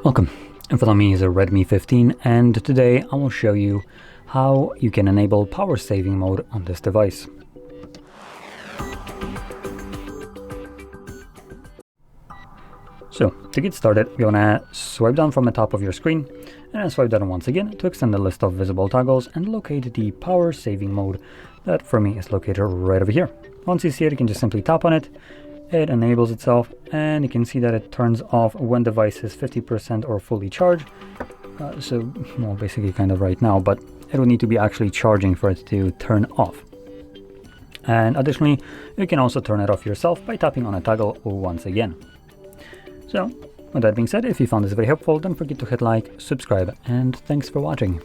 Welcome. In front of me is a Redmi 15 and today I will show you how you can enable power saving mode on this device. So to get started, you're gonna swipe down from the top of your screen and then swipe down once again to extend the list of visible toggles and locate the power saving mode that for me is located right over here. Once you see it, you can just simply tap on it. It enables itself and you can see that it turns off when device is 50% or fully charged. Well, basically kind of right now, but it will need to be actually charging for it to turn off. And additionally, you can also turn it off yourself by tapping on a toggle once again. So with that being said, if you found this very helpful, don't forget to hit like, subscribe, and thanks for watching.